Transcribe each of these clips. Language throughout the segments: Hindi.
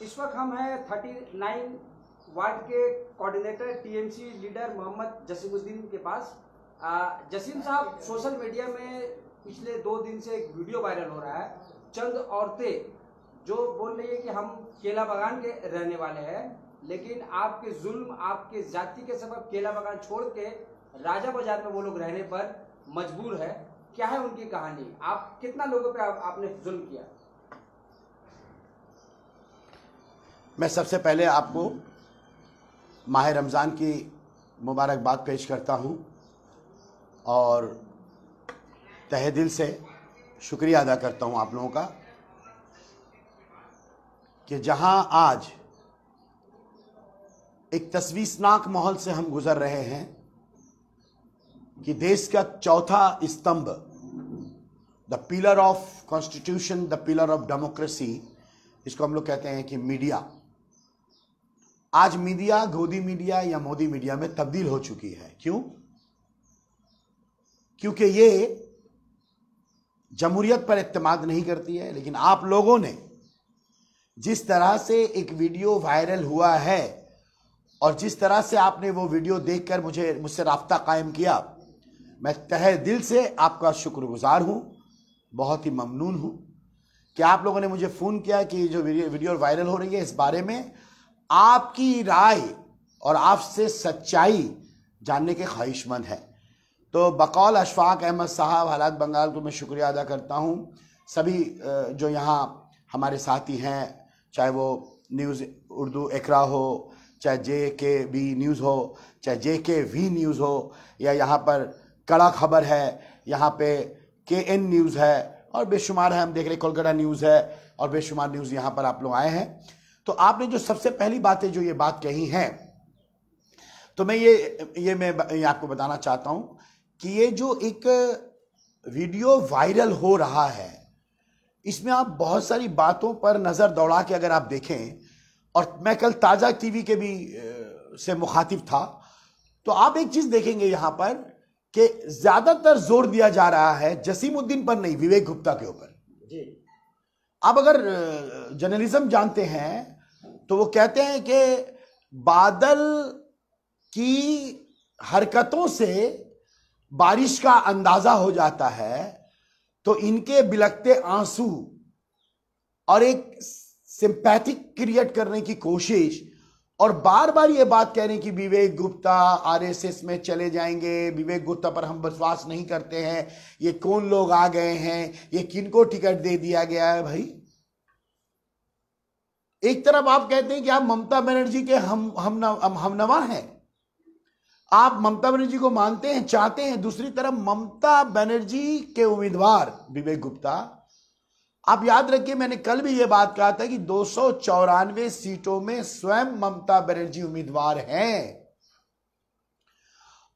इस वक्त हम हैं 39 वार्ड के coordinator TMC leader Mohammad Jasimuddin के पास। जसीम साहब, सोशल मीडिया में पिछले 2 दिन से एक वीडियो वायरल हो रहा है। चंद औरतें जो बोल रही है कि हम केला बागान के रहने वाले हैं, लेकिन आपके जुल्म, आपके जाति के सबब केला बागान छोड़ के राजा बाजार में वो लोग रहने पर मजबूर है। क्या है उनकी कहानी? आप कितना लोगों पे आपने जुल्म किया? मैं सबसे पहले आपको माह रमज़ान की मुबारकबाद पेश करता हूं और तहे दिल से शुक्रिया अदा करता हूं आप लोगों का कि जहां आज एक तशवीशनाक माहौल से हम गुजर रहे हैं कि देश का चौथा स्तंभ, the pillar of constitution, the pillar of democracy, इसको हम लोग कहते हैं कि मीडिया, आज मीडिया गोदी मीडिया या मोदी मीडिया में तब्दील हो चुकी है। क्यों? क्योंकि ये जमहूरियत पर इत्तेमाद नहीं करती है। लेकिन आप लोगों ने जिस तरह से एक वीडियो वायरल हुआ है और जिस तरह से आपने वो वीडियो देखकर मुझसे राब्ता कायम किया, मैं तहे दिल से आपका शुक्रगुजार हूं, बहुत ही ममनून हूं कि आप लोगों ने मुझे फ़ोन किया कि जो वीडियो वायरल हो रही है इस बारे में आपकी राय और आपसे सच्चाई जानने के ख्वाहिशमंद है। तो बकौल अशफाक अहमद साहब, हालात बंगाल को मैं शुक्रिया अदा करता हूं। सभी जो यहाँ हमारे साथी हैं, चाहे वो न्यूज़ उर्दू एकरा हो, चाहे JKB न्यूज़ हो, चाहे JKV न्यूज़ हो, या यहाँ पर कड़ा खबर है, यहाँ पे KN न्यूज़ है और बेशुमार है, हम देख रहे कोलकाता न्यूज़ है और बेशुमार न्यूज़ यहाँ पर आप लोग आए हैं। तो आपने जो सबसे पहली बातें जो ये बात कही हैं, तो मैं ये आपको बताना चाहता हूं कि ये जो एक वीडियो वायरल हो रहा है, इसमें आप बहुत सारी बातों पर नजर दौड़ा के अगर आप देखें, और मैं कल ताजा टीवी के भी से मुखातिब था, तो आप एक चीज देखेंगे यहां पर कि ज्यादातर जोर दिया जा रहा है जसीमुद्दीन पर नहीं, विवेक गुप्ता के ऊपर। आप अगर जर्नलिज्म जानते हैं तो वो कहते हैं कि बादल की हरकतों से बारिश का अंदाजा हो जाता है, तो इनके बिलखते आंसू और एक सिंपैथिक क्रिएट करने की कोशिश और बार बार ये बात कह रहे हैं कि विवेक गुप्ता RSS में चले जाएंगे, विवेक गुप्ता पर हम विश्वास नहीं करते हैं, ये कौन लोग आ गए हैं, ये किनको टिकट दे दिया गया है। भाई, एक तरफ आप कहते हैं कि आप ममता बनर्जी के हमनवा हैं, आप ममता बनर्जी को मानते हैं, चाहते हैं। दूसरी तरफ ममता बनर्जी के उम्मीदवार विवेक गुप्ता, आप याद रखिए, मैंने कल भी यह बात कहा था कि 294 सीटों में स्वयं ममता बनर्जी उम्मीदवार हैं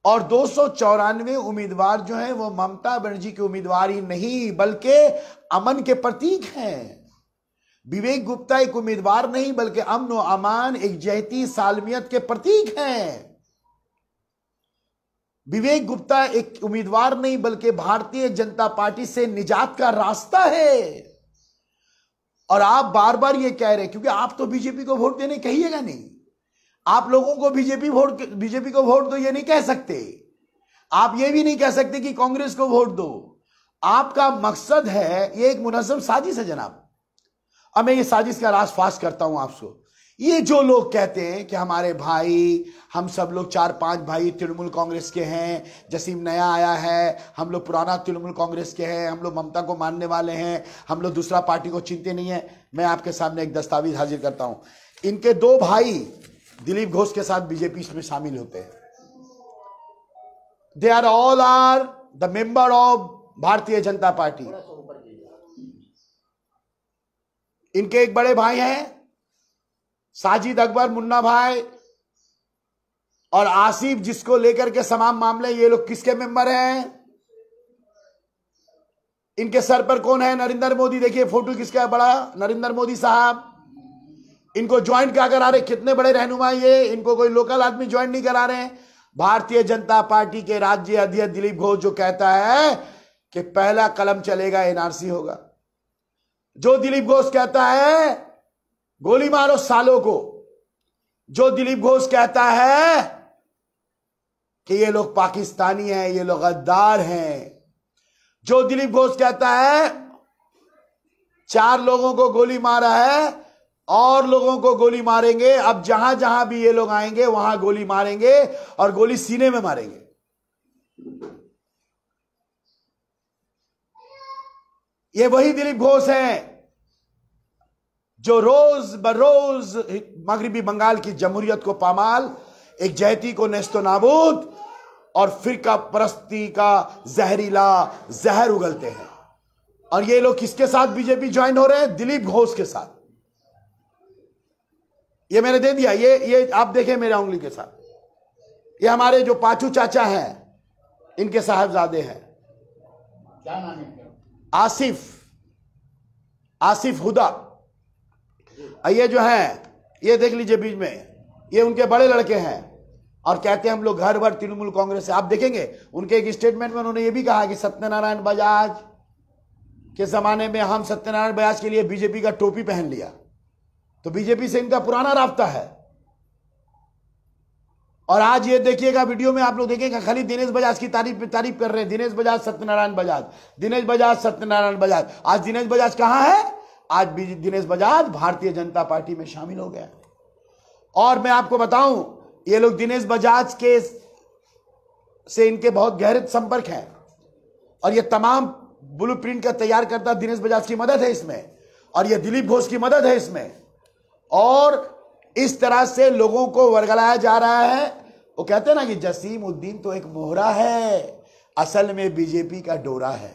और 294 उम्मीदवार जो हैं वो ममता बनर्जी के उम्मीदवार ही नहीं बल्कि अमन के प्रतीक हैं। विवेक गुप्ता एक उम्मीदवार नहीं बल्कि अमन और अमान, एक जहती सालमियत के प्रतीक हैं। विवेक गुप्ता एक उम्मीदवार नहीं बल्कि भारतीय जनता पार्टी से निजात का रास्ता है। और आप बार बार ये कह रहे हैं, क्योंकि आप तो बीजेपी को वोट देने कहिएगा नहीं, आप लोगों को बीजेपी को वोट दो ये नहीं कह सकते, आप ये भी नहीं कह सकते कि कांग्रेस को वोट दो। आपका मकसद है, ये एक मुनज़्ज़म साजिश है जनाब। अब मैं ये साजिश का राज फाश करता हूं आपको। ये जो लोग कहते हैं कि हमारे भाई, हम सब लोग 4-5 भाई तृणमूल कांग्रेस के हैं, जसीम नया आया है, हम लोग पुराना तृणमूल कांग्रेस के हैं, हम लोग ममता को मानने वाले हैं, हम लोग दूसरा पार्टी को चिंते नहीं है। मैं आपके सामने एक दस्तावेज हाजिर करता हूं। इनके 2 भाई दिलीप घोष के साथ बीजेपी में शामिल होते हैं। They are all are the member of Bharatiya Janata party. इनके एक बड़े भाई हैं साजिद अकबर, मुन्ना भाई और आसिफ, जिसको लेकर के तमाम मामले, ये लोग किसके मेंबर हैं? इनके सर पर कौन है? नरेंद्र मोदी। देखिए फोटो किसका है, बड़ा नरेंद्र मोदी साहब। इनको ज्वाइन क्या करा रहे? कितने बड़े रहनुमा ये, इनको कोई लोकल आदमी ज्वाइन नहीं करा रहे हैं। भारतीय जनता पार्टी के राज्य अध्यक्ष दिलीप घोष जो कहता है कि पहला कलम चलेगा NRC होगा, जो दिलीप घोष कहता है गोली मारो सालों को। जो दिलीप घोष कहता है कि ये लोग पाकिस्तानी हैं, ये लोग गद्दार हैं, जो दिलीप घोष कहता है 4 लोगों को गोली मारा है और लोगों को गोली मारेंगे, अब जहां जहां भी ये लोग आएंगे वहां गोली मारेंगे और गोली सीने में मारेंगे। ये वही दिलीप घोष हैं जो रोज बरोज मगरिबी बंगाल की जमहूरियत को पामाल, एक जहती को नेस्तो नाबूद और फिरका परस्ती का जहरीला जहर उगलते हैं। और ये लोग किसके साथ बीजेपी ज्वाइन हो रहे हैं? दिलीप घोष के साथ। ये मैंने दे दिया, ये आप देखें मेरे उंगली के साथ। ये हमारे जो पाचू चाचा हैं, इनके साहबजादे हैं। क्या नाम है? आसिफ हुदा। ये जो है, ये देख लीजिए बीच में, ये उनके बड़े लड़के हैं और कहते हैं हम लोग घर भर तृणमूल कांग्रेस से। आप देखेंगे उनके एक स्टेटमेंट में उन्होंने ये भी कहा कि सत्यनारायण बजाज के जमाने में हम सत्यनारायण बजाज के लिए बीजेपी का टोपी पहन लिया। तो बीजेपी से इनका पुराना राब्ता है। और आज ये देखिएगा वीडियो में आप लोग देखेंगे खाली दिनेश बजाज की तारीफ कर रहे हैं। दिनेश बजाज सत्यनारायण बजाज, दिनेश बजाज सत्यनारायण बजाज। आज दिनेश बजाज कहां है? आज दिनेश बजाज भारतीय जनता पार्टी में शामिल हो गया। और मैं आपको बताऊं, ये लोग दिनेश बजाज के से इनके बहुत गहरे संपर्क हैं और ये तमाम ब्लूप्रिंट का तैयार करता दिनेश बजाज की मदद है इसमें, और ये दिलीप घोष की मदद है इसमें। और इस तरह से लोगों को वर्गलाया जा रहा है। वो कहते हैं ना कि जसीम उद्दीन तो एक मोहरा है, असल में बीजेपी का डोरा है।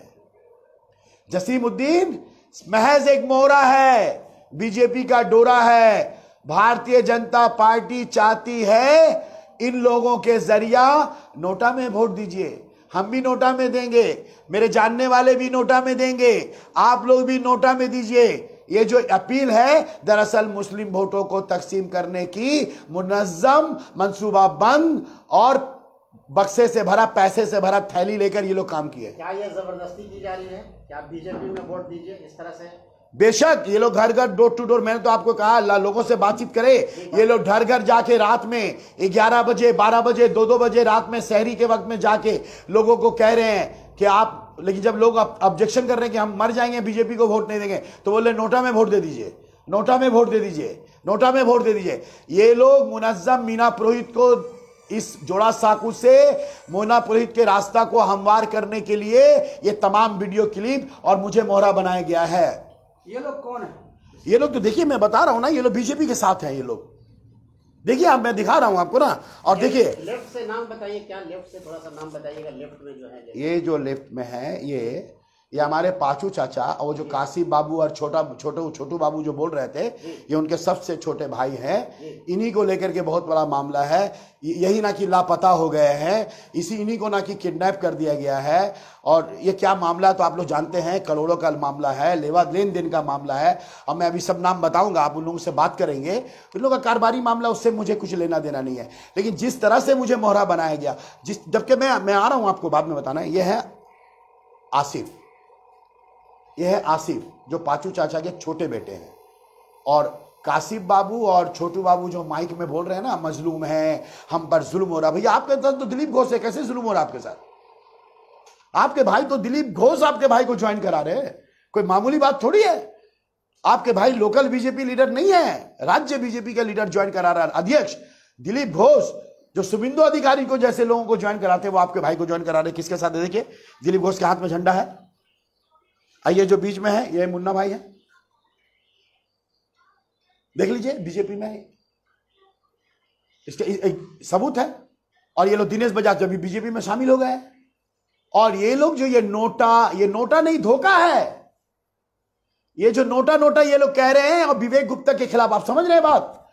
जसीम उद्दीन महज एक मोहरा है, बीजेपी का डोरा है। भारतीय जनता पार्टी चाहती है इन लोगों के जरिया नोटा में वोट दीजिए। हम भी नोटा में देंगे, मेरे जानने वाले भी नोटा में देंगे, आप लोग भी नोटा में दीजिए। ये जो अपील है दरअसल मुस्लिम वोटों को तकसीम करने की मुनज्जम मंसूबाबंद और बक्से से भरा, पैसे से भरा थैली लेकर ये लोग काम किए। क्या ये जबरदस्ती की जा रही है? क्या बीजेपी में वोट दीजिए इस तरह से? बेशक ये लोग घर घर डोर टू डोर, मैंने तो आपको कहा लोगों से बातचीत करे। ये लोग घर घर जाके रात में 11 बजे 12 बजे 2-2 बजे रात में सहरी के वक्त में जाके लोगों को कह रहे हैं कि आप, लेकिन जब लोग ऑब्जेक्शन कर रहे हैं कि हम मर जाएंगे बीजेपी को वोट नहीं देंगे, तो बोले नोटा में वोट दे दीजिए, नोटा में वोट दे दीजिए, नोटा में वोट दे दीजिए। ये लोग मुनज्जम मीना पुरोहित को, इस जोड़ा साकू से मोना पुरोहित के रास्ता को हमवार करने के लिए ये तमाम वीडियो क्लिप और मुझे मोहरा बनाया गया है। ये लोग कौन है? ये लोग तो देखिए, मैं बता रहा हूं ना, ये लोग बीजेपी के साथ हैं। ये लोग देखिए, अब मैं दिखा रहा हूं आपको ना। और देखिए लेफ्ट से नाम बताइए, क्या लेफ्ट से थोड़ा सा नाम बताइएगा। लेफ्ट में जो है, ये जो लेफ्ट में है, ये हमारे पाचू चाचा और वो जो कासिफ बाबू और छोटू बाबू जो बोल रहे थे, ये उनके सबसे छोटे भाई हैं। इन्हीं को लेकर के बहुत बड़ा मामला है। यही ना कि लापता हो गए हैं, इन्हीं को ना कि किडनैप कर दिया गया है। और ये क्या मामला है तो आप लोग जानते हैं, करोड़ों का मामला है, लेन देन का मामला है। अब मैं अभी सब नाम बताऊंगा, आप उन लोगों से बात करेंगे। उन लोगों का कारोबारी मामला, उससे मुझे कुछ लेना देना नहीं है। लेकिन जिस तरह से मुझे मोहरा बनाया गया, जबकि मैं आ रहा हूं आपको बाद में बताना। ये है आसिफ, यह है आसिफ जो पाचू चाचा के छोटे बेटे हैं। और कासिफ बाबू और छोटू बाबू जो माइक में बोल रहे हैं ना, मजलूम है, हम पर जुल्म हो रहा। भैया आपके साथ तो दिलीप घोष है, कैसे जुल्म हो रहा आपके साथ? आपके भाई तो दिलीप घोष आपके भाई को ज्वाइन करा रहे हैं, कोई मामूली बात थोड़ी है। आपके भाई लोकल बीजेपी लीडर नहीं है, राज्य बीजेपी का लीडर ज्वाइन करा रहा है। अध्यक्ष दिलीप घोष जो शुभेंदु अधिकारी को जैसे लोगों को ज्वाइन कराते हैं, वो आपके भाई को ज्वाइन करा रहे। किसके साथ है? देखिए, दिलीप घोष के हाथ में झंडा है। ये जो बीच में है, ये मुन्ना भाई है, देख लीजिए, बीजेपी में है, इसके एक सबूत है। और ये लोग दिनेश बजाज जब भी बीजेपी में शामिल हो गए। और ये लोग जो ये नोटा नहीं, धोखा है। ये जो नोटा ये लोग कह रहे हैं, और विवेक गुप्ता के खिलाफ, आप समझ रहे हैं बात?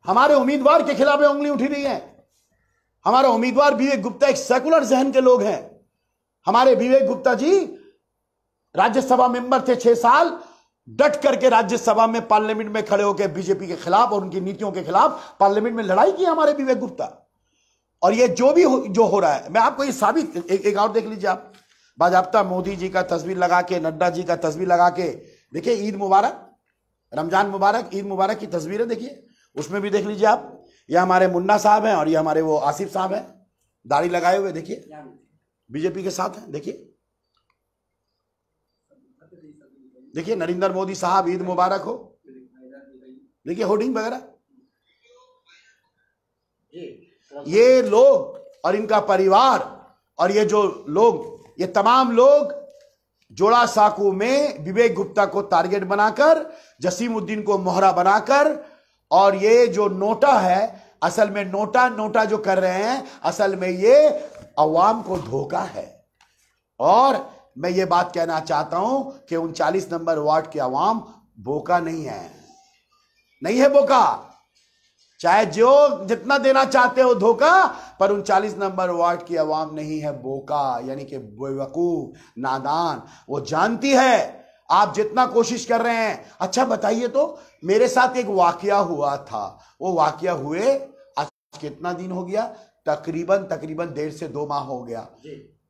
हमारे उम्मीदवार के खिलाफ उंगली उठी नहीं है। हमारा उम्मीदवार विवेक गुप्ता एक सेकुलर जहन के लोग हैं। हमारे विवेक गुप्ता जी राज्यसभा मेंबर थे 6 साल, डट करके राज्यसभा में पार्लियामेंट में खड़े होकर बीजेपी के खिलाफ और उनकी नीतियों के खिलाफ पार्लियामेंट में लड़ाई की हमारे विवेक गुप्ता। और ये जो हो रहा है, मैं आपको ये साबित एक और देख लीजिए आप। बाजाब्ता मोदी जी का तस्वीर लगा के, नड्डा जी का तस्वीर लगा के, देखिए ईद मुबारक, रमजान मुबारक, ईद मुबारक की तस्वीरें देखिए, उसमें भी देख लीजिए आप। ये हमारे मुन्ना साहब हैं और ये हमारे वो आसिफ साहब हैं, दाढ़ी लगाए हुए, देखिए बीजेपी के साथ हैं। देखिए देखिए नरेंद्र मोदी साहब ईद मुबारक हो, देखिए होर्डिंग वगैरह। ये लोग और इनका परिवार और ये जो लोग, ये तमाम लोग जोड़ा साकू में विवेक गुप्ता को टारगेट बनाकर, जसीमुद्दीन को मोहरा बनाकर, और ये जो नोटा है, असल में नोटा जो कर रहे हैं, असल में ये अवाम को धोखा है। और मैं ये बात कहना चाहता हूं कि 39 नंबर वार्ड के अवाम बोका नहीं है, नहीं है बोका। चाहे जो जितना देना चाहते हो धोखा, पर 39 नंबर वार्ड की अवाम नहीं है बोका, यानी कि बेवकूफ, नादान। वो जानती है आप जितना कोशिश कर रहे हैं। अच्छा बताइए तो, मेरे साथ एक वाकया हुआ था, वो वाकया हुए आज कितना दिन हो गया, तकरीबन 1.5 से 2 माह हो गया।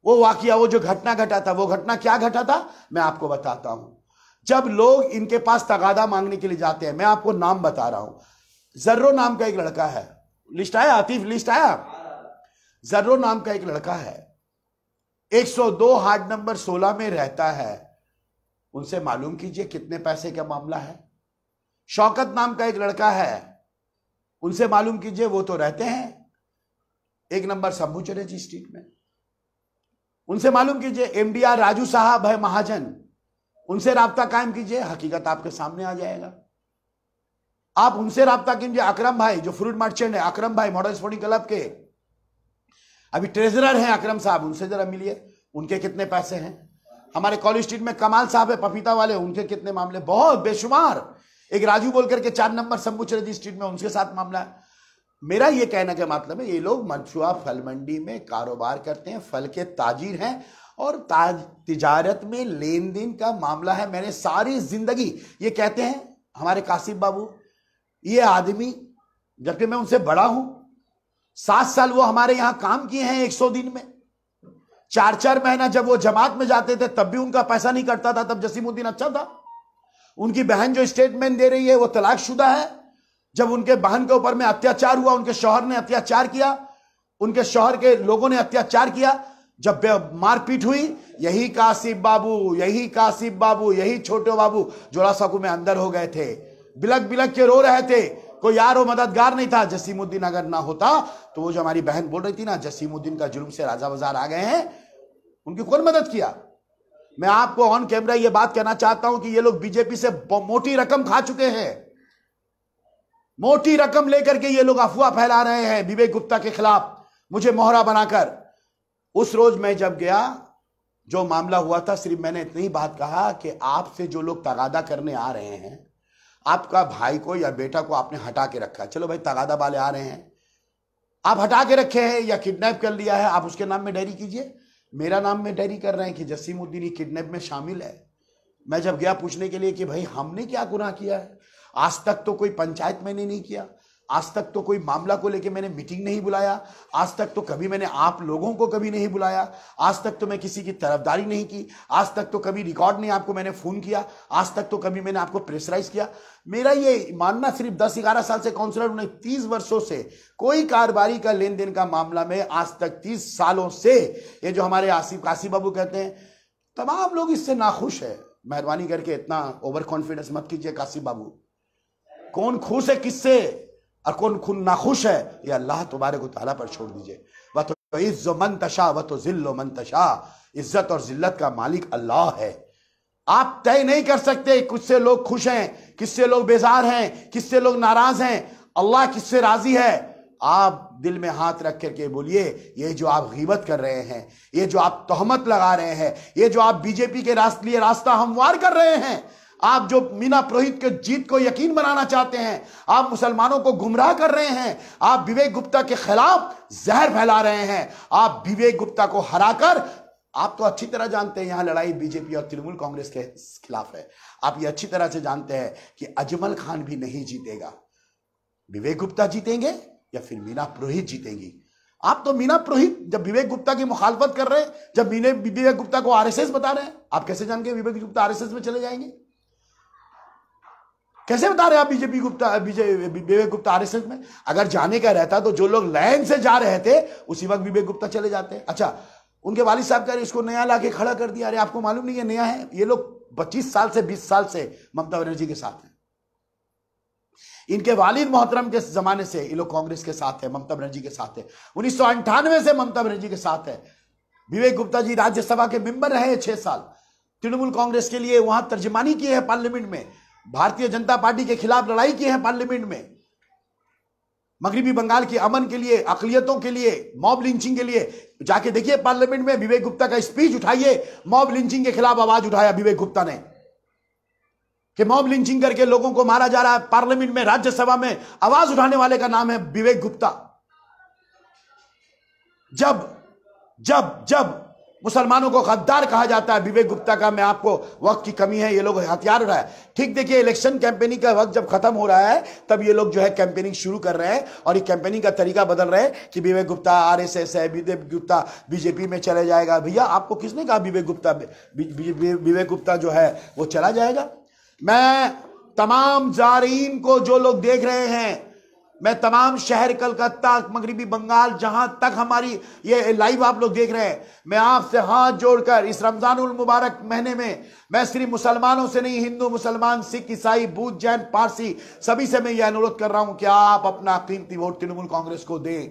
वो वाकया, वो जो घटना घटा था, वो घटना क्या घटा था मैं आपको बताता हूं। जब लोग इनके पास तगादा मांगने के लिए जाते हैं, मैं आपको नाम बता रहा हूं, जर्रो नाम का एक लड़का है, लिस्ट आया आतिफ, लिस्ट आया, जर्रो नाम का एक लड़का है, 102 हार्ड नंबर 16 में रहता है। उनसे मालूम कीजिए कितने पैसे का मामला है। शौकत नाम का एक लड़का है, उनसे मालूम कीजिए, वो तो रहते हैं 1 नंबर शंभू चटर्जी स्ट्रीट में। उनसे मालूम कीजिए, MDR राजू साहब है महाजन, उनसे राब्ता कायम कीजिए, हकीकत आपके सामने आ जाएगा। आप उनसे राब्ता कीजिए, अकरम भाई जो फ्रूट मर्चेंट है, अकरम भाई मॉडल स्पोर्टिंग क्लब के अभी ट्रेजरर हैं, अकरम साहब, उनसे जरा मिलिए, उनके कितने पैसे हैं। हमारे कॉलेज स्ट्रीट में कमाल साहब है पपीता वाले, उनके कितने मामले, बहुत बेशुमार। एक राजू बोल करके 4 नंबर शंभू चटर्जी स्ट्रीट में, उनके साथ मामला है। मेरा ये कहने का मतलब है, ये लोग मनसुआ फल मंडी में कारोबार करते हैं, फल के ताजिर हैं और तिजारत में लेन देन का मामला है। मैंने सारी जिंदगी, ये कहते हैं हमारे कासिफ बाबू, ये आदमी, जबकि मैं उनसे बड़ा हूं, 7 साल वो हमारे यहां काम किए हैं 100 दिन में। 4-4 महीना जब वो जमात में जाते थे तब भी उनका पैसा नहीं कटता था, तब जसीमुद्दीन अच्छा था। उनकी बहन जो स्टेटमेंट दे रही है वो तलाकशुदा है। जब उनके बहन के ऊपर में अत्याचार हुआ, उनके शौहर ने अत्याचार किया, उनके शौहर के लोगों ने अत्याचार किया, जब मारपीट हुई, यही कासिफ बाबू, यही छोटे बाबू जोड़ा साकू में अंदर हो गए थे, बिलक बिलक के रो रहे थे, कोई यार वो मददगार नहीं था। जसीमुद्दीन अगर ना होता तो वो जो हमारी बहन बोल रही थी ना, जसीमुद्दीन का जुल्म से राजा बाजार आ गए हैं, उनकी कौन मदद किया। मैं आपको ऑन कैमरा ये बात कहना चाहता हूं कि ये लोग बीजेपी से मोटी रकम खा चुके हैं, मोटी रकम लेकर के ये लोग अफवाह फैला रहे हैं विवेक गुप्ता के खिलाफ, मुझे मोहरा बनाकर। उस रोज मैं जब गया, जो मामला हुआ था, सिर्फ मैंने इतनी बात कहा कि आपसे जो लोग तगादा करने आ रहे हैं, आपका भाई को या बेटा को आपने हटा के रखा है। चलो भाई, तगादा वाले आ रहे हैं, आप हटा के रखे हैं या किडनैप कर लिया है, आप उसके नाम में डायरी कीजिए। मेरा नाम में डायरी कर रहे हैं कि जसीमुद्दीन किडनैप में शामिल है। मैं जब गया पूछने के लिए कि भाई हमने क्या गुनाह किया है, आज तक तो कोई पंचायत मैंने नहीं किया, आज तक तो कोई मामला को लेके मैंने मीटिंग नहीं बुलाया, आज तक तो कभी मैंने आप लोगों को कभी नहीं बुलाया, आज तक तो मैं किसी की तरफदारी नहीं की, आज तक तो कभी रिकॉर्ड नहीं आपको मैंने फोन किया, आज तक तो कभी मैंने आपको प्रेशराइज किया। मेरा ये मानना, सिर्फ 10-11 साल से काउंसलर हूं, 30 वर्षों से कोई कारोबारी का लेन देन का मामला में आज तक 30 सालों से, ये जो हमारे कासिफ बाबू कहते हैं, तमाम लोग इससे नाखुश है। मेहरबानी करके इतना ओवर कॉन्फिडेंस मत कीजिए कासिफ बाबू। कौन खुश है किससे और कौन नाखुश है, ये अल्लाह तबारक व तआला पर छोड़ दीजिए। वह तो इज्जो मन तशा व तो जिल्लो मन तशा, इज्जत और जिल्लत का मालिक अल्लाह है। आप तय नहीं कर सकते किससे लोग खुश हैं, किससे लोग बेजार हैं, किससे लोग नाराज हैं, अल्लाह किससे राजी है। आप दिल में हाथ रख करके बोलिए, ये जो आप गीबत कर रहे हैं, ये जो आप तोहमत लगा रहे हैं, ये जो आप बीजेपी के लिए रास्ता हमवार कर रहे हैं, आप जो मीना पुरोहित के जीत को यकीन बनाना चाहते हैं, आप मुसलमानों को गुमराह कर रहे हैं, आप विवेक गुप्ता के खिलाफ जहर फैला रहे हैं। आप विवेक गुप्ता को हराकर, आप तो अच्छी तरह जानते हैं यहां लड़ाई बीजेपी और तृणमूल कांग्रेस के खिलाफ है। आप ये अच्छी तरह से जानते हैं कि अजमल खान भी नहीं जीतेगा, विवेक गुप्ता जीतेंगे या फिर मीना पुरोहित जीतेंगी। आप तो मीना पुरोहित जब विवेक गुप्ता की मुखालफत कर रहे हैं, जब विवेक गुप्ता को आरएसएस बता रहे हैं, आप कैसे जान के विवेक गुप्ता आरएसएस में चले जाएंगे। कैसे बता रहे हैं आप बीजेपी गुप्ता विवेक गुप्ता आरएसएस में? अगर जाने का रहता तो जो लोग लाइन से जा रहे थे उसी वक्त विवेक गुप्ता चले जाते। अच्छा, उनके वालिद साहब कह रहे इसको नया लाके खड़ा कर दिया। अरे आपको मालूम नहीं है नया है? ये लोग 25 साल से 20 साल से ममता बनर्जी के साथ हैं। इनके वालिद मोहतरम के जमाने से ये लोग कांग्रेस के साथ है, ममता बनर्जी के साथ है। 1998 से ममता बनर्जी के साथ है। विवेक गुप्ता जी राज्यसभा के मेंबर रहे 6 साल, तृणमूल कांग्रेस के लिए वहां तर्जमानी की है पार्लियामेंट में, भारतीय जनता पार्टी के खिलाफ लड़ाई की है पार्लियामेंट में, मगरबी बंगाल के अमन के लिए, अकलियतों के लिए, मॉब लिंचिंग के लिए। जाके देखिए पार्लियामेंट में विवेक गुप्ता का स्पीच उठाइए, मॉब लिंचिंग के खिलाफ आवाज उठाया विवेक गुप्ता ने कि मॉब लिंचिंग करके लोगों को मारा जा रहा है। पार्लियामेंट में, राज्यसभा में आवाज उठाने वाले का नाम है विवेक गुप्ता। जब जब जब मुसलमानों को गद्दार कहा जाता है विवेक गुप्ता का, मैं आपको वक्त की कमी है, ये लोग हथियार उठाए। ठीक देखिए, इलेक्शन कैंपेनिंग का वक्त जब खत्म हो रहा है तब ये लोग जो है कैंपेनिंग शुरू कर रहे हैं और ये कैंपेनिंग का तरीका बदल रहे हैं कि विवेक गुप्ता आरएसएस है, विवेक गुप्ता बीजेपी में चले जाएगा। भैया आपको किसने कहा विवेक गुप्ता जो है वो चला जाएगा? मैं तमाम जारीन को, जो लोग देख रहे हैं, मैं तमाम शहर कलकत्ता, मगरबी बंगाल, जहां तक हमारी ये लाइव आप लोग देख रहे हैं, मैं आपसे हाथ जोड़कर इस रमजानुल मुबारक महीने में मैं सिर्फ मुसलमानों से नहीं, हिंदू, मुसलमान, सिख, ईसाई, बौद्ध, जैन, पारसी, सभी से मैं यह अनुरोध कर रहा हूं कि आप अपना कीमती वोट तृणमूल कांग्रेस को दें।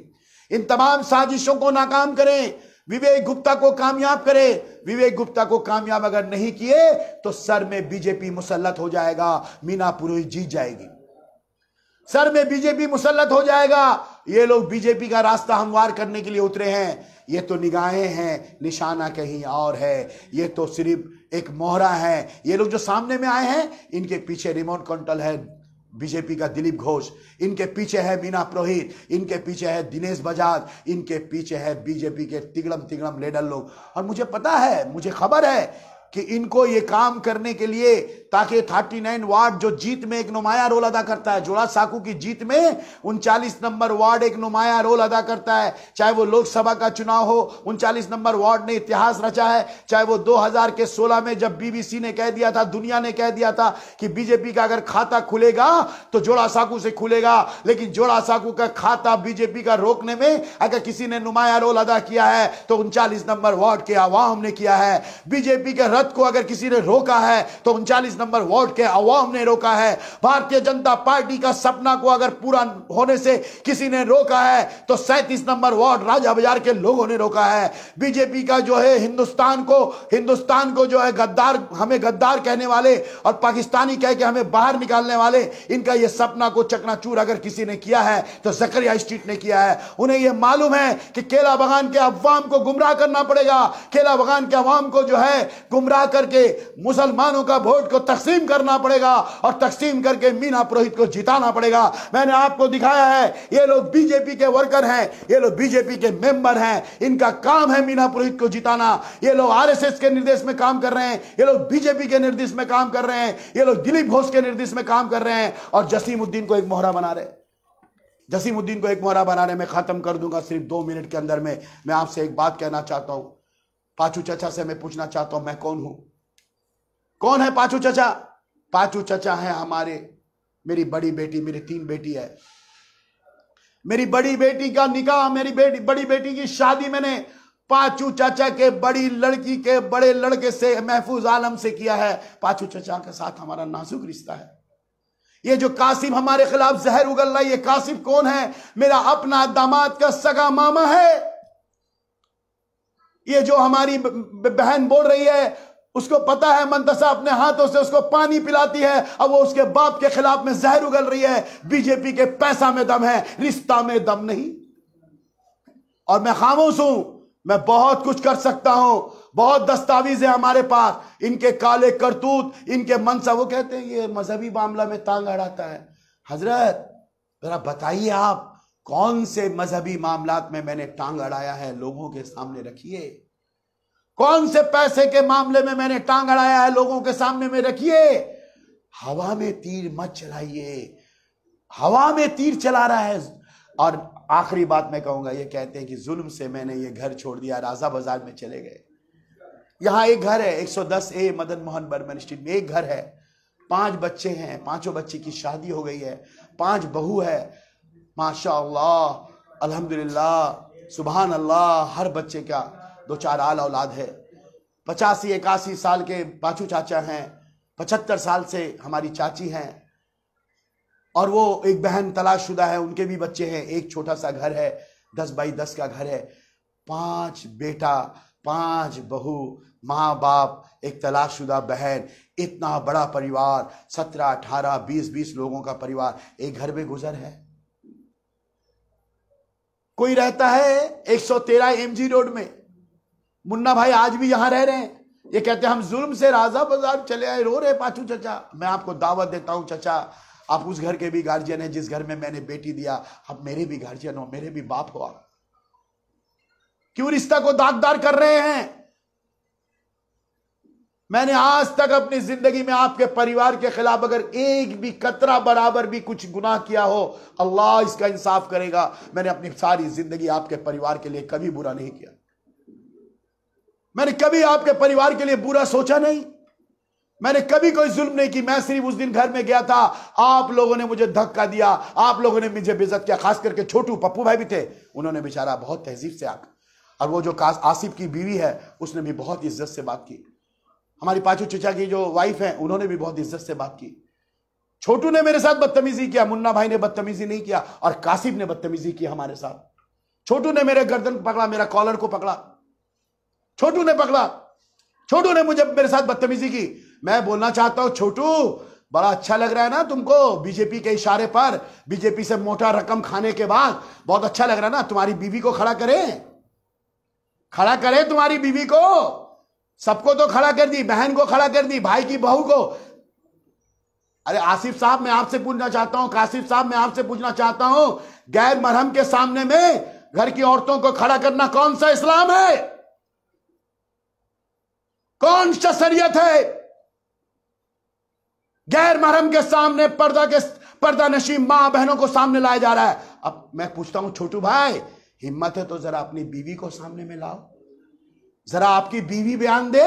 इन तमाम साजिशों को नाकाम करें, विवेक गुप्ता को कामयाब करें। विवेक गुप्ता को कामयाब अगर नहीं किए तो सर में बीजेपी मुसल्लत हो जाएगा, मीना पुरोहित जीत जाएगी, सर में बीजेपी मुसल्लत हो जाएगा। ये लोग बीजेपी का रास्ता हमवार करने के लिए उतरे हैं। ये तो निगाहें हैं, निशाना कहीं और है, ये तो सिर्फ एक मोहरा है। ये लोग जो सामने में आए हैं, इनके पीछे रिमोट कंट्रोल है बीजेपी का दिलीप घोष, इनके पीछे है मीना पुरोहित, इनके पीछे है दिनेश बजाज, इनके पीछे है बीजेपी के तिगड़म तिगड़म लीडर लोग। और मुझे पता है, मुझे खबर है कि इनको ये काम करने के लिए, ताकि 39 वार्ड जो जीत में एक नुमाया रोल अदा करता है, जोड़ा साकू की जीत में 39 नंबर वार्ड एक नुमाया रोल अदा करता है। चाहे वो लोकसभा का चुनाव हो, 39 नंबर वार्ड ने इतिहास रचा है। चाहे वो 2016 में जब बीबीसी ने कह दिया था, दुनिया ने कह दिया था कि बीजेपी का अगर खाता खुलेगा तो जोड़ा साकू से खुलेगा, लेकिन जोड़ा साकू का खाता बीजेपी का रोकने में अगर किसी ने नुमाया रोल अदा किया है तो 39 नंबर वार्ड के अवाम ने किया है। बीजेपी के रथ को अगर किसी ने रोका है तो 39 नंबर वार्ड के अवाम ने रोका है। भारतीय जनता पार्टी का सपना को अगर पूरा होने से किसी ने रोका है तो 37 नंबर वार्ड राजा बाजार के लोगों ने रोका है। बीजेपी का जो है हिंदुस्तान को जो है गद्दार, हमें गद्दार कहने वाले और पाकिस्तानी कह के हमें बाहर निकालने वाले, इनका यह सपना को चकनाचूर अगर किसी ने किया है तो जकरिया स्ट्रीट ने किया है। उन्हें यह मालूम है कि केला बगान के अवाम को गुमराह करना पड़ेगा, केला बगान के अवाम को जो है गुमराह करके मुसलमानों का वोट को तकसीम करना पड़ेगा और तकसीम करके मीना पुरोहित को जिताना पड़ेगा। मैंने आपको दिखाया है, ये लोग बीजेपी के वर्कर हैं, ये लोग बीजेपी के मेंबर हैं, इनका काम है मीना पुरोहित को जिताना। ये लोग आरएसएस के निर्देश में काम कर रहे हैं, ये लोग बीजेपी के निर्देश में काम कर रहे हैं, ये लोग दिलीप घोष के निर्देश में काम कर रहे हैं और जसीमुद्दीन को एक मोहरा बना रहे। जसीमुद्दीन को एक मोहरा बना रहे। मैं खत्म कर दूंगा सिर्फ 2 मिनट के अंदर में। मैं आपसे एक बात कहना चाहता हूं, पाचू चाचा से मैं पूछना चाहता हूं, मैं कौन हूं? कौन है पाचू चाचा? पाचू चाचा है मेरी बड़ी बेटी, मेरी 3 बेटी है। मेरी बड़ी बेटी का निकाह, मेरी बड़ी बेटी की शादी मैंने पाचू चाचा के बड़ी लड़की के बड़े लड़के से, महफूज आलम से किया है। पाचू चाचा के साथ हमारा नाजुक रिश्ता है। ये जो कासिम हमारे खिलाफ जहर उगल रहा है, ये कासिम कौन है? मेरा अपना दामाद का सगा मामा है। ये जो हमारी बहन बोल रही है, उसको पता है मंतसा अपने हाथों से उसको पानी पिलाती है, अब वो उसके बाप के खिलाफ में जहर उगल रही है। बीजेपी के पैसा में दम है, रिश्ता में दम नहीं। और मैं खामोश हूं, मैं बहुत कुछ कर सकता हूं, बहुत दस्तावेज है हमारे पास। इनके काले करतूत, इनके मनसा, वो कहते हैं ये मजहबी मामला में तांग अड़ाता है। हजरत जरा बताइए आप कौन से मजहबी मामलात में मैंने टांग अड़ाया है? लोगों के सामने रखिए। कौन से पैसे के मामले में मैंने टांग अड़ाया है? लोगों के सामने में रखिए। हवा में तीर मत चलाइए, हवा में तीर चला रहा है। और आखिरी बात मैं कहूंगा, ये कहते हैं कि जुल्म से मैंने ये घर छोड़ दिया, राजा बाजार में चले गए। यहां एक घर है 110A मदन मोहन बर्मन स्ट्रीट में, एक घर है 5 बच्चे हैं, 5 बच्चे की शादी हो गई है, 5 बहू है, माशाअल्लाह अल्हम्दुलिल्लाह सुभान अल्लाह। हर बच्चे का 2-4 आल औलाद है। 85-81 साल के पाचू चाचा हैं, 75 साल से हमारी चाची हैं, और वो एक बहन तलाशशुदा है, उनके भी बच्चे हैं। एक छोटा सा घर है, 10 बाई 10 का घर है। 5 बेटा, 5 बहू, माँ बाप, एक तलाशशुदा बहन, इतना बड़ा परिवार, 17, 18, 20 लोगों का परिवार एक घर में गुजर है। कोई रहता है 113 MG रोड में। मुन्ना भाई आज भी यहां रह रहे हैं। ये कहते हैं हम जुल्म से राजा बाजार चले आए, रो रहे पाचू चचा। मैं आपको दावत देता हूं चचा, आप उस घर के भी गार्जियन हैं जिस घर में मैंने बेटी दिया, आप मेरे भी गार्जियन हो, मेरे भी बाप हो। आप क्यों रिश्ता को दागदार कर रहे हैं? मैंने आज तक अपनी जिंदगी में आपके परिवार के खिलाफ अगर एक भी कतरा बराबर भी कुछ गुनाह किया हो, अल्लाह इसका इंसाफ करेगा। मैंने अपनी सारी जिंदगी आपके परिवार के लिए कभी बुरा नहीं किया। मैंने कभी आपके परिवार के लिए बुरा सोचा नहीं। मैंने कभी कोई जुल्म नहीं की। मैं सिर्फ उस दिन घर में गया था, आप लोगों ने मुझे धक्का दिया, आप लोगों ने मुझे बेइज्जत किया। खास करके छोटू पप्पू भाई भी थे, उन्होंने बेचारा बहुत तहजीब से आकर, और वो जो आसिफ की बीवी है उसने भी बहुत इज्जत से बात की। हमारी पाचू चचा की जो वाइफ है उन्होंने भी बहुत इज्जत से बात की। छोटू ने मेरे साथ बदतमीजी किया, मुन्ना भाई ने बदतमीजी नहीं किया, और कासिफ ने बदतमीजी की हमारे साथ। छोटू ने मेरे गर्दन पकड़ा, मेरा कॉलर को पकड़ा, छोटू ने पकड़ा, छोटू ने मुझे मेरे साथ बदतमीजी की। मैं बोलना चाहता हूं छोटू, बड़ा अच्छा लग रहा है ना तुमको बीजेपी के इशारे पर, बीजेपी से मोटा रकम खाने के बाद बहुत अच्छा लग रहा है ना। तुम्हारी बीवी को खड़ा करें, खड़ा करें तुम्हारी बीवी को। सबको तो खड़ा कर दी, बहन को खड़ा कर दी, भाई की बहू को। अरे आसिफ साहब मैं आपसे पूछना चाहता हूं, कासिफ साहब मैं आपसे पूछना चाहता हूं, गैर महरम के सामने में घर की औरतों को खड़ा करना कौन सा इस्लाम है? कौन सा शरीयत है? गैर महरम के सामने पर्दा नशी मां बहनों को सामने लाया जा रहा है। अब मैं पूछता हूं छोटू भाई, हिम्मत है तो जरा अपनी बीवी को सामने में लाओ, जरा आपकी बीवी बयान दे।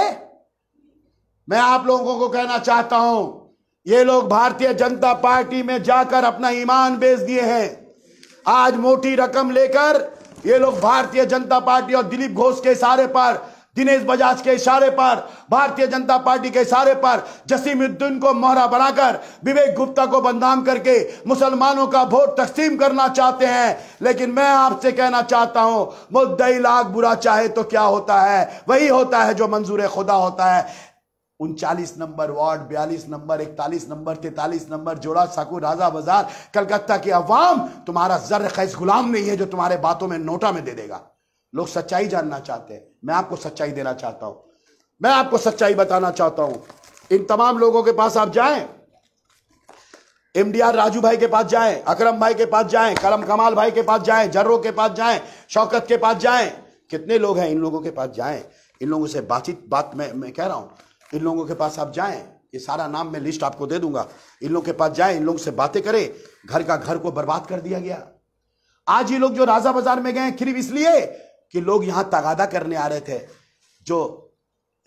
मैं आप लोगों को कहना चाहता हूं, ये लोग भारतीय जनता पार्टी में जाकर अपना ईमान बेच दिए हैं। आज मोटी रकम लेकर ये लोग भारतीय जनता पार्टी और दिलीप घोष के इशारे पर, दिनेश बजाज के इशारे पर, भारतीय जनता पार्टी के इशारे पर जसीमुद्दीन को मोहरा बनाकर, विवेक गुप्ता को बदनाम करके मुसलमानों का वोट तकसीम करना चाहते हैं। लेकिन मैं आपसे कहना चाहता हूं, मुद्दई लाख बुरा चाहे तो क्या होता है? वही होता है जो मंजूर खुदा होता है। 39 number ward, 42 number, 41 number, 43 number, जोड़ा साकू, राजा बाजार, कलकत्ता की अवाम तुम्हारा जर्र खैस गुलाम नहीं है जो तुम्हारे बातों में नोटा में दे देगा। लोग सच्चाई जानना चाहते हैं, मैं आपको सच्चाई देना चाहता हूं, मैं आपको सच्चाई बताना चाहता हूं। इन तमाम लोगों के पास आप जाएं, MDR राजू भाई के पास जाएं, अकरम भाई के पास जाएं, करम कमाल भाई के पास जाएं, जर्रो के पास जाएं, शौकत के पास जाएं, कितने लोग हैं इन लोगों के पास जाएं, इन लोगों से बात मैं कह रहा हूं, इन लोगों के पास आप जाएं, ये सारा नाम मैं लिस्ट आपको दे दूंगा। इन लोगों के पास जाएं, इन लोगों से बातें करें। घर को बर्बाद कर दिया गया। आज ये लोग जो राजा बाजार में गए सिर्फ इसलिए कि लोग यहां तगादा करने आ रहे थे। जो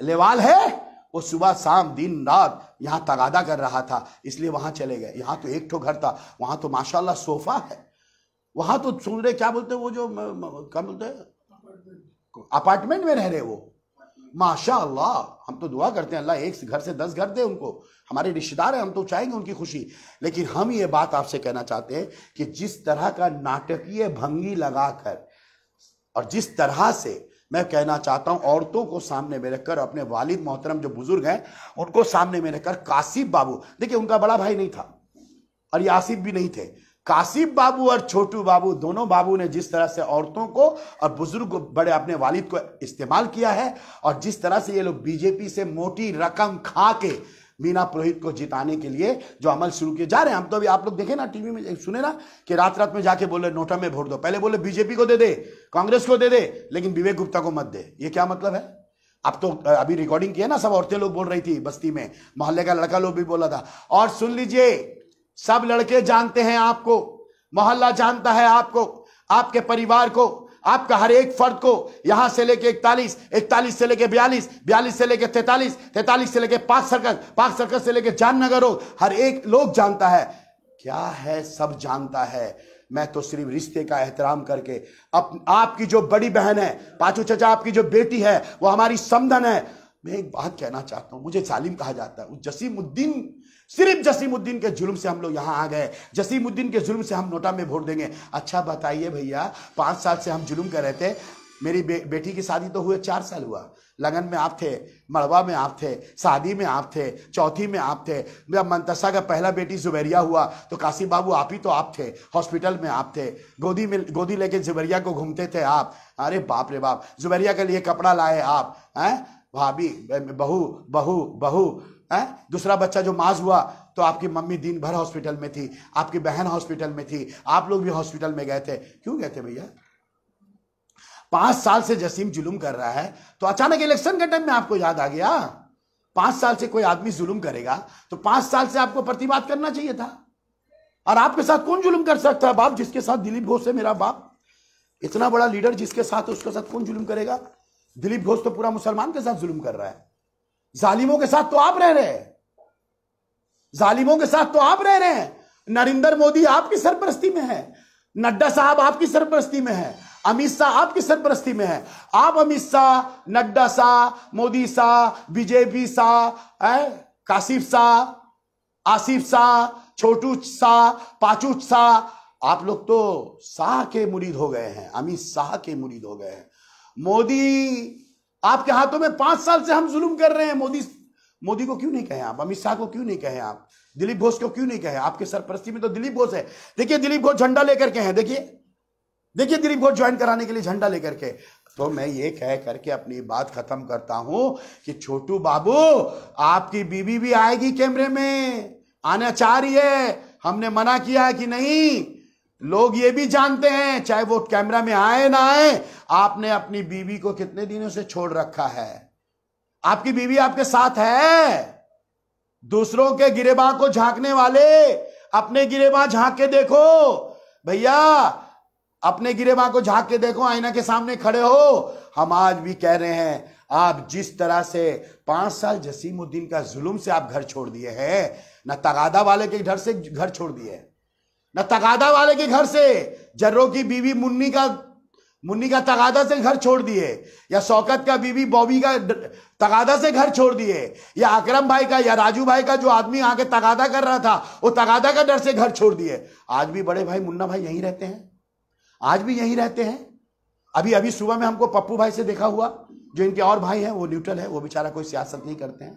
लेवाल है वो सुबह शाम दिन रात यहां तगादा कर रहा था, इसलिए वहां चले गए। यहां तो एक ठो घर था, वहां तो माशाल्लाह सोफा है, वहां तो सुन रहे क्या बोलते वो जो क्या बोलते हैं अपार्टमेंट में रह रहे वो, माशाअल्लाह। हम तो दुआ करते हैं अल्लाह एक घर से 10 घर दे उनको, हमारे रिश्तेदार हैं, हम तो चाहेंगे उनकी खुशी। लेकिन हम ये बात आपसे कहना चाहते हैं कि जिस तरह का नाटकीय भंगी लगाकर और जिस तरह से मैं कहना चाहता हूं औरतों को सामने में रखकर, अपने वालिद मोहतरम जो बुजुर्ग हैं उनको सामने में रखकर, कासिफ बाबू देखिए उनका बड़ा भाई नहीं था और ये आसिफ भी नहीं थे, कासिफ बाबू और छोटू बाबू दोनों बाबू ने जिस तरह से औरतों को और बुजुर्ग को, बड़े अपने वालिद को इस्तेमाल किया है, और जिस तरह से ये लोग बीजेपी से मोटी रकम खा के मीना पुरोहित को जिताने के लिए जो अमल शुरू किए जा रहे हैं। हम तो अभी आप लोग देखे ना टीवी में, सुने ना कि रात में जाके बोले नोटा में वोट दो, पहले बोले बीजेपी को दे दे, कांग्रेस को दे दे, लेकिन विवेक गुप्ता को मत दे। ये क्या मतलब है? अब तो अभी रिकॉर्डिंग की है ना, सब औरतें लोग बोल रही थी, बस्ती में मोहल्ले का लड़का लोग भी बोला था। और सुन लीजिए, सब लड़के जानते हैं आपको, मोहल्ला जानता है आपको, आपके परिवार को, आपका हर एक फर्द को यहां से लेके 41, 41 से लेके 42, 42 से लेके 43, 43 से लेके पाक सर्कस से लेके जाननगर रोड, हर एक लोग जानता है। क्या है, सब जानता है। मैं तो सिर्फ रिश्ते का एहतराम करके आपकी जो बड़ी बहन है पाचू चचा, आपकी जो बेटी है वो हमारी समधन है। मैं एक बात कहना चाहता हूं, मुझे जालिम कहा जाता है। जसीमुद्दीन, सिर्फ जसीमुद्दीन के जुल्म से हम लोग यहां आ गए, जसीमुद्दीन के जुल्म से हम नोटा में वोट देंगे। अच्छा बताइए भैया, 5 साल से हम जुल्म कर रहे थे। मेरी बेटी की शादी तो हुए 4 साल हुआ। लगन में आप थे, मड़वा में आप थे, शादी में आप थे, चौथी में आप थे। जब मंतसा का पहला बेटी जुबैरिया हुआ तो काशी बाबू आप ही तो आप थे, हॉस्पिटल में आप थे, गोदी लेके जुबैरिया को घूमते थे आप। अरे बाप रे बाप, जुबैरिया के लिए कपड़ा लाए आप, हैं भाभी, बहू बहू बहू, हैं। दूसरा बच्चा जो माज हुआ तो आपकी मम्मी दिन भर हॉस्पिटल में थी, आपकी बहन हॉस्पिटल में थी, आप लोग भी हॉस्पिटल में गए थे। क्यों गए थे भैया? 5 साल से जसीम जुल्म कर रहा है तो अचानक इलेक्शन के टाइम में आपको याद आ गया। 5 साल से कोई आदमी जुल्म करेगा तो 5 साल से आपको प्रतिवाद करना चाहिए था। और आपके साथ कौन जुल्म कर सकता है बाप? जिसके साथ दिलीप घोष है मेरा बाप, इतना बड़ा लीडर जिसके साथ, उसके साथ कौन जुल्म करेगा? दिलीप घोष तो पूरा मुसलमान के साथ जुल्म कर रहा है। जालिमों के साथ तो आप रह रहे हैं, जालिमों के साथ तो आप रह रहे हैं। नरेंद्र मोदी आपकी सरपरस्ती में है, नड्डा साहब आपकी सरपरस्ती में है, अमित शाह आपकी सरपरस्ती में है। आप अमित शाह, नड्डा शाह, मोदी शाह, बीजेपी शाह, काशिफ शाह, आसिफ शाह, छोटू शाह, पाचू शाह, आप लोग तो शाह के मुरीद हो गए हैं, अमित शाह के मुरीद हो गए हैं। मोदी आपके हाथों में 5 साल से हम जुल्म कर रहे हैं। मोदी को क्यों नहीं कहे आप? अमित शाह को क्यों नहीं कहे आप? दिलीप घोष को क्यों नहीं कहे? आपके सरपरस्ती में तो दिलीप घोष है। देखिए दिलीप घोष झंडा लेकर के हैं, देखिए दिलीप घोष ज्वाइन कराने के लिए झंडा लेकर के। तो मैं ये कह करके अपनी बात खत्म करता हूं कि छोटू बाबू, आपकी बीवी भी आएगी कैमरे में, आना चाह रही है। हमने मना किया है कि नहीं? लोग ये भी जानते हैं, चाहे वो कैमरा में आए ना आए, आपने अपनी बीवी को कितने दिनों से छोड़ रखा है। आपकी बीवी आपके साथ है। दूसरों के गिरेबां को झांकने वाले अपने गिरेबां झांक के देखो भैया, अपने गिरेबां को झांक के देखो, आईना के सामने खड़े हो। हम आज भी कह रहे हैं, आप जिस तरह से 5 साल जसीमुद्दीन का जुल्म से आप घर छोड़ दिए हैं, न तगादा वाले के घर से घर छोड़ दिए, न तगादा वाले के घर से जर्रो की बीवी मुन्नी का तगादा से घर छोड़ दिए, या शौकत का बीवी बॉबी का तगादा से घर छोड़ दिए, या अकरम भाई का या राजू भाई का जो आदमी आके तगादा कर रहा था वो तगादा का डर से घर छोड़ दिए। आज भी बड़े भाई मुन्ना भाई यहीं रहते हैं, आज भी यहीं रहते हैं। अभी सुबह में हमको पप्पू भाई से देखा हुआ, जो इनके और भाई हैं, वो न्यूट्रल है, वो बेचारा कोई सियासत नहीं करते हैं।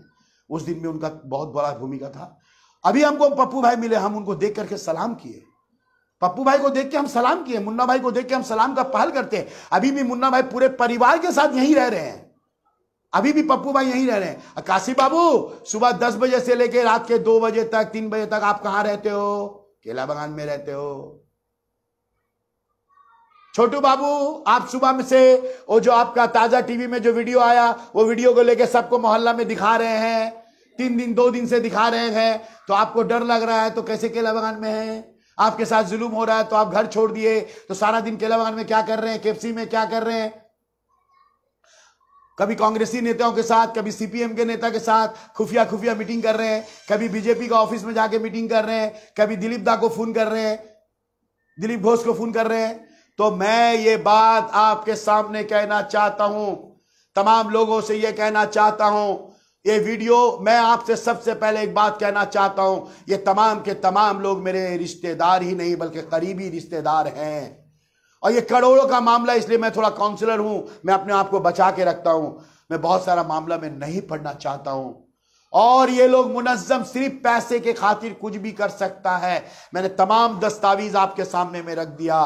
उस दिन में उनका बहुत बड़ा भूमिका था। अभी हमको पप्पू भाई मिले, हम उनको देख करके सलाम किए, पप्पू भाई को देख के हम सलाम किए, मुन्ना भाई को देख के हम सलाम का पहल करते हैं। अभी भी मुन्ना भाई पूरे परिवार के साथ यहीं रह रहे हैं, अभी भी पप्पू भाई यहीं रह रहे हैं। काशी बाबू, सुबह 10 बजे से लेकर रात के 2 बजे तक, 3 बजे तक आप कहां रहते हो? केला बागान में रहते हो। छोटू बाबू, आप सुबह में से वो जो आपका ताजा टीवी में जो वीडियो आया, वो वीडियो को लेके सबको मोहल्ला में दिखा रहे हैं, 2 दिन से दिखा रहे हैं। तो आपको डर लग रहा है तो कैसे केला बागान में है? आपके साथ जुल्म हो रहा है तो आप घर छोड़ दिए, तो सारा दिन केला बागान में क्या कर रहे हैं, केएफसी में क्या कर रहे हैं? कभी कांग्रेसी नेताओं के साथ, कभी सीपीएम के नेता के साथ खुफिया मीटिंग कर रहे हैं, कभी बीजेपी का ऑफिस में जाके मीटिंग कर रहे हैं, कभी दिलीप दा को फोन कर रहे हैं, दिलीप घोष को फोन कर रहे हैं। तो मैं ये बात आपके सामने कहना चाहता हूं, तमाम लोगों से ये कहना चाहता हूं, ये वीडियो, मैं आपसे सबसे पहले एक बात कहना चाहता हूं, ये तमाम के तमाम लोग मेरे रिश्तेदार ही नहीं बल्कि करीबी रिश्तेदार हैं, और ये करोड़ों का मामला, इसलिए मैं थोड़ा काउंसलर हूं, मैं अपने आप को बचा के रखता हूं, मैं बहुत सारा मामला में नहीं पढ़ना चाहता हूं। और ये लोग मुनज्जम सिर्फ पैसे के खातिर कुछ भी कर सकता है। मैंने तमाम दस्तावेज आपके सामने में रख दिया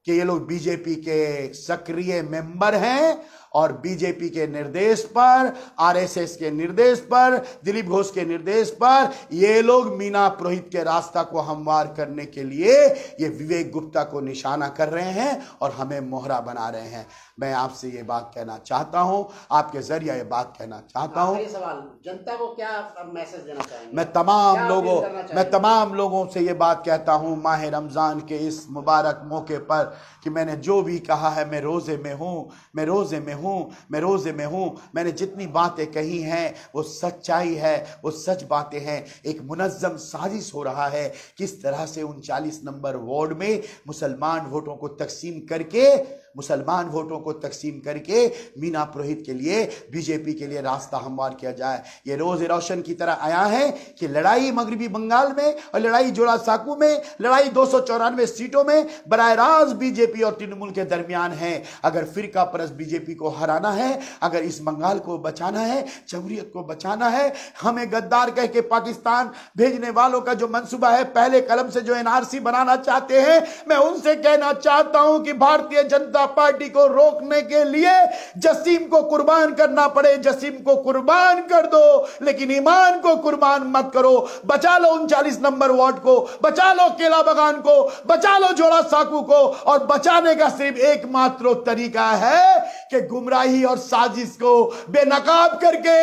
कि ये लोग बीजेपी के सक्रिय मेंबर हैं और बीजेपी के निर्देश पर, आरएसएस के निर्देश पर, दिलीप घोष के निर्देश पर ये लोग मीना पुरोहित के रास्ता को हमवार करने के लिए ये विवेक गुप्ता को निशाना कर रहे हैं और हमें मोहरा बना रहे हैं। मैं आपसे ये बात कहना चाहता हूं, आपके जरिए ये बात कहना चाहता हूं। सवाल, जनता को क्या मैसेज देना चाहेंगे? मैं तमाम लोगों से ये बात कहता हूं माह रमजान के इस मुबारक मौके पर कि मैंने जो भी कहा है, मैं रोजे में हूं। मैंने जितनी बातें कही हैं वो सच्चाई है, वो सच बातें हैं। एक मुनज़्ज़म साजिश हो रहा है किस तरह से 39 नंबर वार्ड में मुसलमान वोटों को तकसीम करके मीना पुरोहित के लिए, बीजेपी के लिए रास्ता हमवार किया जाए। ये रोज रोशन की तरह आया है कि लड़ाई मगरबी बंगाल में और लड़ाई जोड़ा साकू में, लड़ाई 294 सीटों में बराह रास्त बीजेपी और तृणमूल के दरमियान है। अगर फिरका परस्त बीजेपी को हराना है, अगर इस बंगाल को बचाना है, जमहूरियत को बचाना है, हमें गद्दार कह के पाकिस्तान भेजने वालों का जो मंसूबा है, पहले कलम से जो एनआरसी बनाना चाहते हैं, मैं उनसे कहना चाहता हूं कि भारतीय जनता पार्टी को रोकने के लिए जसीम को कुर्बान करना पड़े, जसीम को कुर्बान कर दो, लेकिन ईमान को कुर्बान मत करो। बचा लो 39 नंबर वार्ड को, बचा लो केला बगान को, बचा लो जोड़ा साकू को, और बचाने का सिर्फ एकमात्र तरीका है कि गुमराही और साजिश को बेनकाब करके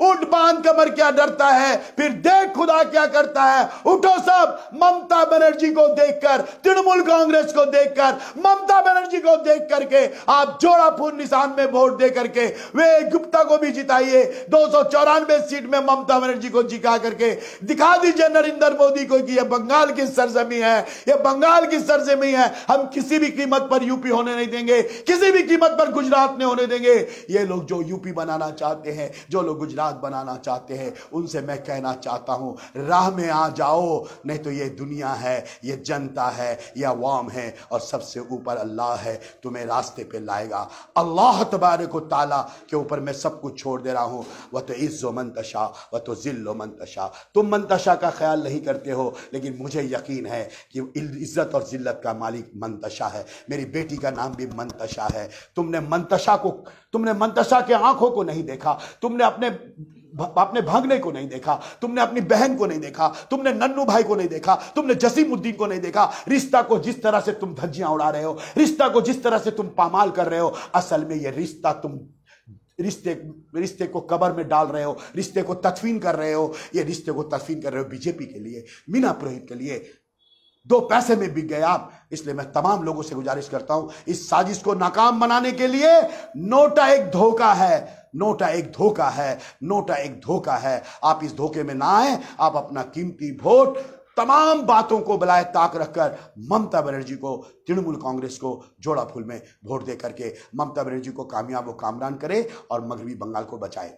उठ बांध कमर क्या डरता है, फिर देख खुदा क्या करता है। उठो सब, ममता बनर्जी को देखकर, तृणमूल कांग्रेस को देखकर, ममता बनर्जी को देख करके आप जोड़ा फूल निशान में वोट दे करके वे गुप्ता को भी जिताइए। 294 सीट में ममता बनर्जी को जिता करके दिखा दीजिए नरेंद्र मोदी को कि यह बंगाल की सरजमी है, यह बंगाल की सरजमी है। हम किसी भी कीमत पर यूपी होने नहीं देंगे, किसी भी कीमत पर गुजरात नहीं होने देंगे। ये लोग जो यूपी बनाना चाहते हैं, जो लोग गुजरात बनाना चाहते हैं, उनसे मैं कहना चाहता हूं राह में आ जाओ, नहीं तो ये दुनिया है, ये जनता है, यह अवाम है, और सबसे ऊपर अल्लाह है, तुम्हें रास्ते पे लाएगा। अल्लाह तबारक व तआला के ऊपर मैं सब कुछ छोड़ दे रहा हूं। वह तो इज़्ज़ो मन तशा व तो ज़िल्लो मन तशा। तुम मनतशा का ख्याल नहीं करते हो, लेकिन मुझे यकीन है कि इज्जत और जिल्लत का मालिक मनतशा है। मेरी बेटी का नाम भी मनतशा है। तुमने मनतशा के आंखों को नहीं देखा, तुमने अपने भागने को नहीं देखा, तुमने अपनी बहन को नहीं देखा, तुमने नन्नू भाई को नहीं देखा, तुमने जसीमुद्दीन को नहीं देखा। रिश्ता को जिस तरह से तुम धज्जियां उड़ा रहे हो, रिश्ता को जिस तरह से तुम पामाल कर रहे हो, असल में यह रिश्ता तुम रिश्ते को कब्र में डाल रहे हो, रिश्ते को तदफीन कर रहे हो। ये रिश्ते को तदफीन कर रहे हो बीजेपी के लिए, मीना पुरोहित के लिए। 2 पैसे में बिक गए आप। इसलिए मैं तमाम लोगों से गुजारिश करता हूं, इस साजिश को नाकाम बनाने के लिए नोटा एक धोखा है, नोटा एक धोखा है। आप इस धोखे में ना आए। आप अपना कीमती वोट तमाम बातों को बलाए ताक रखकर ममता बनर्जी को, तृणमूल कांग्रेस को जोड़ा फूल में वोट दे करके ममता बनर्जी को कामयाब व कामरान करे और मगरबी बंगाल को बचाए।